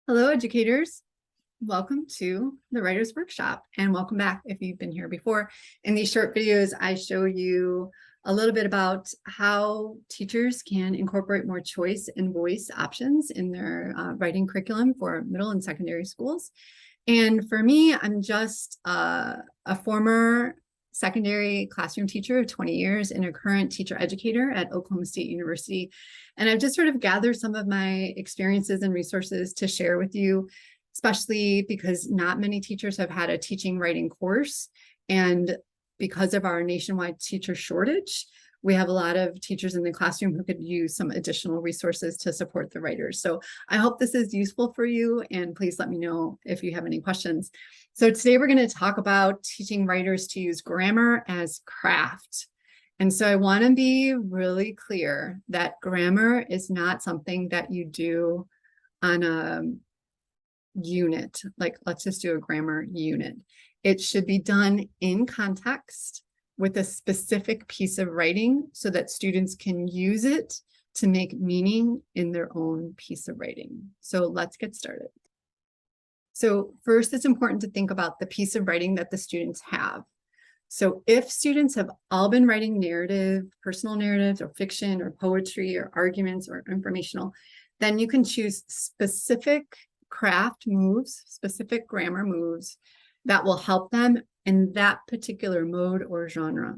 Hello, educators. Welcome to the Writers Workshop, and welcome back if you've been here before. In these short videos, I show you a little bit about how teachers can incorporate more choice and voice options in their writing curriculum for middle and secondary schools. And for me, I'm just a former secondary classroom teacher of 20 years and a current teacher educator at Oklahoma State University. And I've just sort of gathered some of my experiences and resources to share with you, especially because not many teachers have had a teaching writing course. And because of our nationwide teacher shortage, we have a lot of teachers in the classroom who could use some additional resources to support the writers. So I hope this is useful for you, and please let me know if you have any questions. So today we're going to talk about teaching writers to use grammar as craft. And so I want to be really clear that grammar is not something that you do on a unit, like let's just do a grammar unit. It should be done in context with a specific piece of writing so that students can use it to make meaning in their own piece of writing. So let's get started. So first, it's important to think about the piece of writing that the students have. So if students have all been writing narrative, personal narratives, or fiction, or poetry, or arguments, or informational, then you can choose specific craft moves, specific grammar moves that will help them in that particular mode or genre.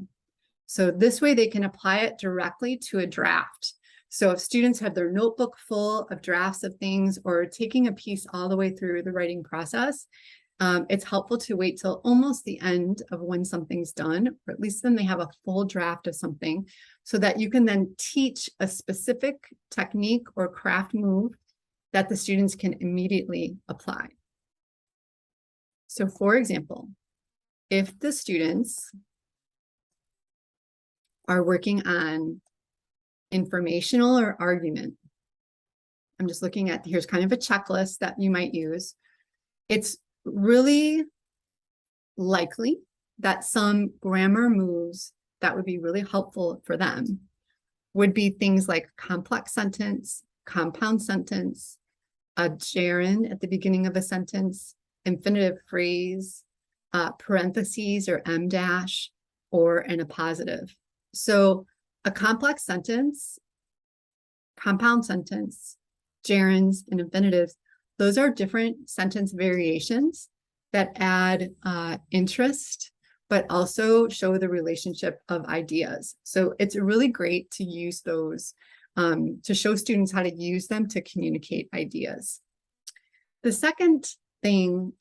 So this way they can apply it directly to a draft. So if students have their notebook full of drafts of things or taking a piece all the way through the writing process, it's helpful to wait till almost the end of when something's done, or at least then they have a full draft of something, so that you can then teach a specific technique or craft move that the students can immediately apply. So for example, if the students are working on informational or argument, I'm just looking at, here's kind of a checklist that you might use. It's really likely that some grammar moves that would be really helpful for them would be things like complex sentence, compound sentence, a gerund at the beginning of a sentence, infinitive phrase, parentheses or em dash, or an appositive. So a complex sentence, compound sentence, gerunds, and infinitives, those are different sentence variations that add interest, but also show the relationship of ideas. So it's really great to use those to show students how to use them to communicate ideas. The second thing,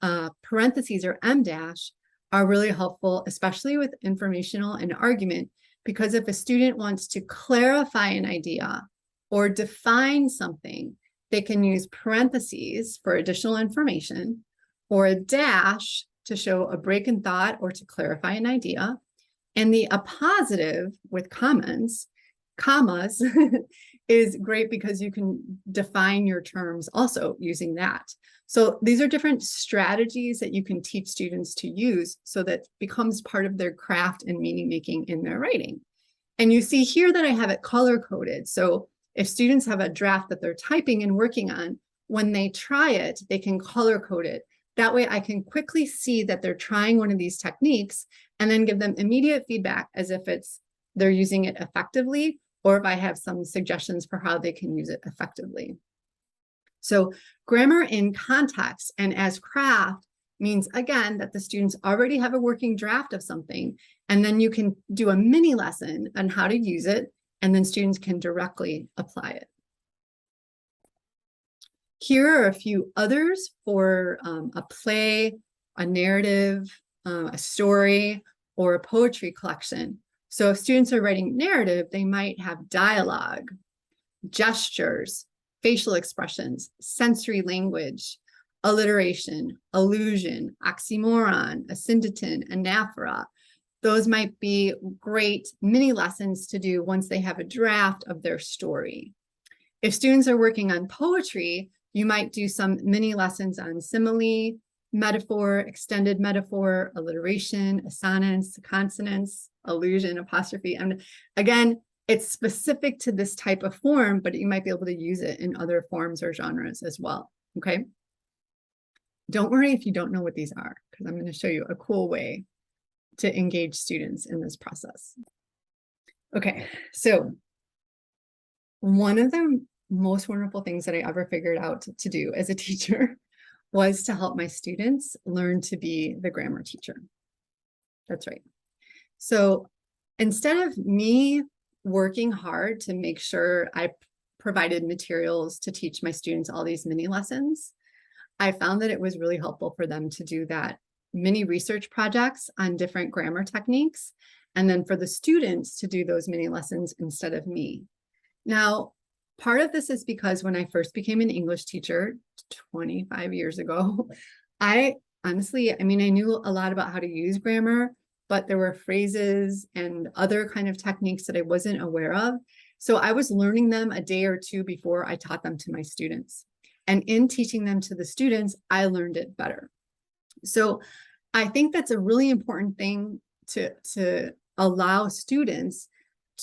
parentheses or em dash, are really helpful, especially with informational and argument, because if a student wants to clarify an idea or define something, they can use parentheses for additional information, or a dash to show a break in thought or to clarify an idea. And the appositive with commas is great because you can define your terms also using that. So these are different strategies that you can teach students to use so that it becomes part of their craft and meaning making in their writing. And you see here that I have it color coded. So if students have a draft that they're typing and working on, when they try it, they can color code it. That way I can quickly see that they're trying one of these techniques and then give them immediate feedback as if they're using it effectively, or if I have some suggestions for how they can use it effectively. So grammar in context and as craft means, again, that the students already have a working draft of something, and then you can do a mini lesson on how to use it, and then students can directly apply it. Here are a few others for a play, a narrative, a story, or a poetry collection. So if students are writing narrative, they might have dialogue, gestures, facial expressions, sensory language, alliteration, allusion, oxymoron, a syndeton, anaphora. Those might be great mini lessons to do once they have a draft of their story. If students are working on poetry, you might do some mini lessons on simile, metaphor, extended metaphor, alliteration, assonance, consonants, allusion, apostrophe. And again, it's specific to this type of form, but you might be able to use it in other forms or genres as well. Okay. Don't worry if you don't know what these are, because I'm going to show you a cool way to engage students in this process. Okay, so one of the most wonderful things that I ever figured out to do as a teacher was to help my students learn to be the grammar teacher. That's right. So instead of me working hard to make sure I provided materials to teach my students all these mini lessons, I found that it was really helpful for them to do that mini research projects on different grammar techniques, and then for the students to do those mini lessons instead of me. Now, part of this is because when I first became an English teacher 25 years ago, I honestly, I mean, I knew a lot about how to use grammar, but there were phrases and other kind of techniques that I wasn't aware of. So I was learning them a day or two before I taught them to my students. And in teaching them to the students, I learned it better. So I think that's a really important thing to allow students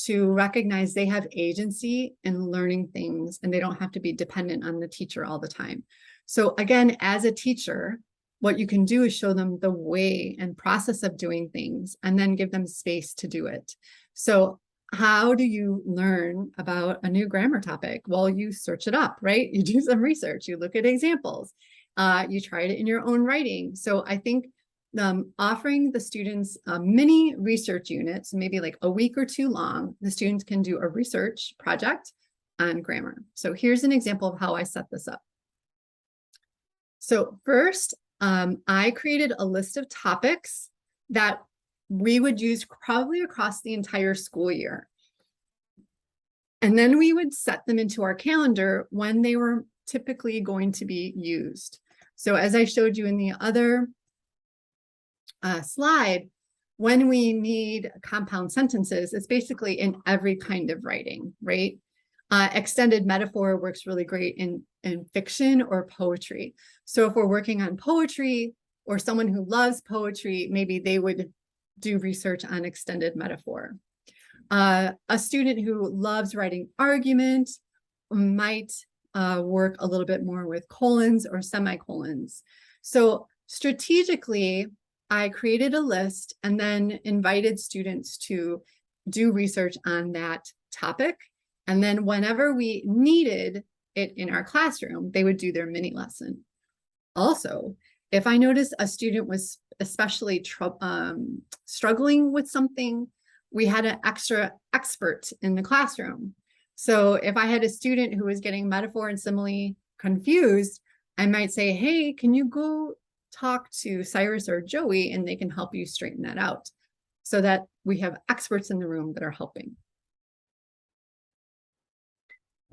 to recognize they have agency in learning things and they don't have to be dependent on the teacher all the time. So again, as a teacher, what you can do is show them the way and process of doing things and then give them space to do it. So how do you learn about a new grammar topic? Well, you search it up, right? You do some research, you look at examples, you try it in your own writing. So I think offering the students mini research units, maybe like a week or two long, the students can do a research project on grammar. So here's an example of how I set this up. So first, I created a list of topics that we would use probably across the entire school year. And then we would set them into our calendar when they were typically going to be used. So as I showed you in the other slide, when we need compound sentences, it's basically in every kind of writing, right? Extended metaphor works really great in fiction or poetry. So if we're working on poetry or someone who loves poetry, maybe they would do research on extended metaphor. A student who loves writing argument might work a little bit more with colons or semicolons. So strategically, I created a list and then invited students to do research on that topic. And then whenever we needed it in our classroom, they would do their mini lesson. Also, if I noticed a student was especially struggling with something, we had an extra expert in the classroom. So if I had a student who was getting metaphor and simile confused, I might say, hey, can you go talk to Cyrus or Joey and they can help you straighten that out, so that we have experts in the room that are helping.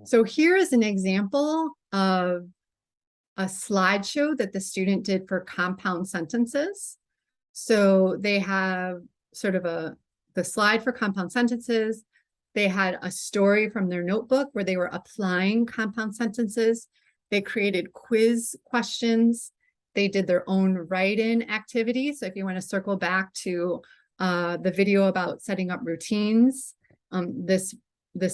So here is an example of a slideshow that the student did for compound sentences. So they have sort of the slide for compound sentences. They had a story from their notebook where they were applying compound sentences. They created quiz questions. They did their own write-in activity. So if you want to circle back to the video about setting up routines, this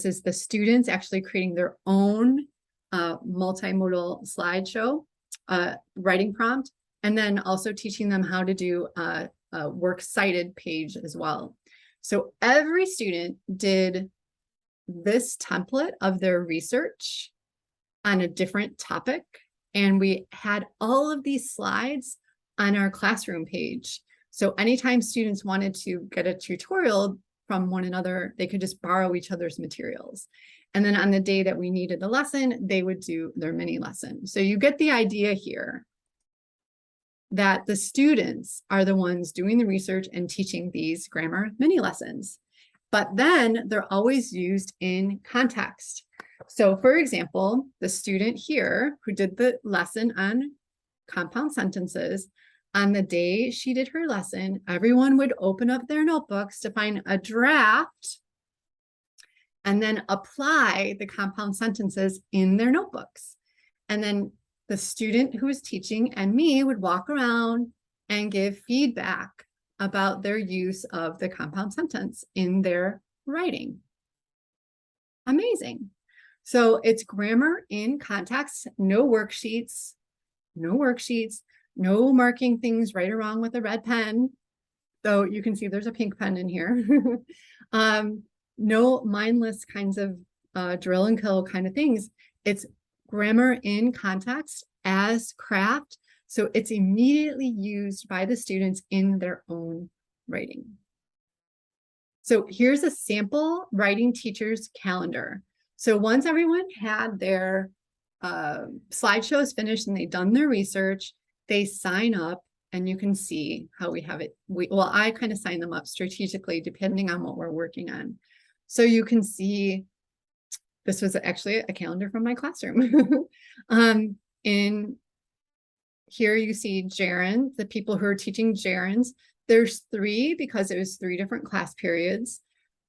is the students actually creating their own multimodal slideshow, writing prompt, and then also teaching them how to do a works cited page as well. So every student did this template of their research on a different topic. And we had all of these slides on our classroom page. So anytime students wanted to get a tutorial from one another, they could just borrow each other's materials. And then on the day that we needed the lesson, they would do their mini lesson. So you get the idea here that the students are the ones doing the research and teaching these grammar mini lessons. But then they're always used in context. So for example, the student here who did the lesson on compound sentences, on the day she did her lesson, everyone would open up their notebooks to find a draft and then apply the compound sentences in their notebooks. And then the student who was teaching and me would walk around and give feedback about their use of the compound sentence in their writing. Amazing. So it's grammar in context, no worksheets, No marking things right or wrong with a red pen. Though you can see there's a pink pen in here. No mindless kinds of drill and kill kind of things. It's grammar in context as craft. So it's immediately used by the students in their own writing. So here's a sample writing teacher's calendar. So once everyone had their slideshows finished and they've done their research, they sign up, and you can see how we have it. Well, I kind of sign them up strategically depending on what we're working on. So you can see this was actually a calendar from my classroom. In here you see gerund, the people who are teaching gerunds. There's 3 because it was 3 different class periods.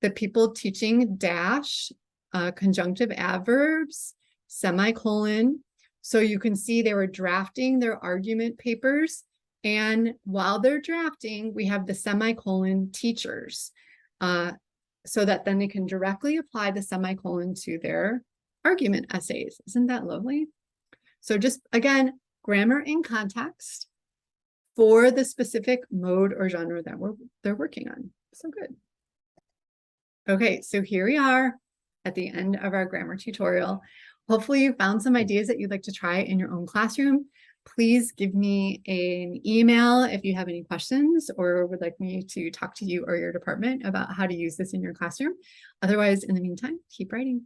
The people teaching dash, conjunctive adverbs, semicolon. So you can see they were drafting their argument papers. And while they're drafting, we have the semicolon teachers, so that then they can directly apply the semicolon to their argument essays. Isn't that lovely? So just, again, grammar in context for the specific mode or genre that they're working on. So good. Okay, so here we are at the end of our grammar tutorial. Hopefully you found some ideas that you'd like to try in your own classroom. Please give me an email if you have any questions or would like me to talk to you or your department about how to use this in your classroom. Otherwise, in the meantime, keep writing.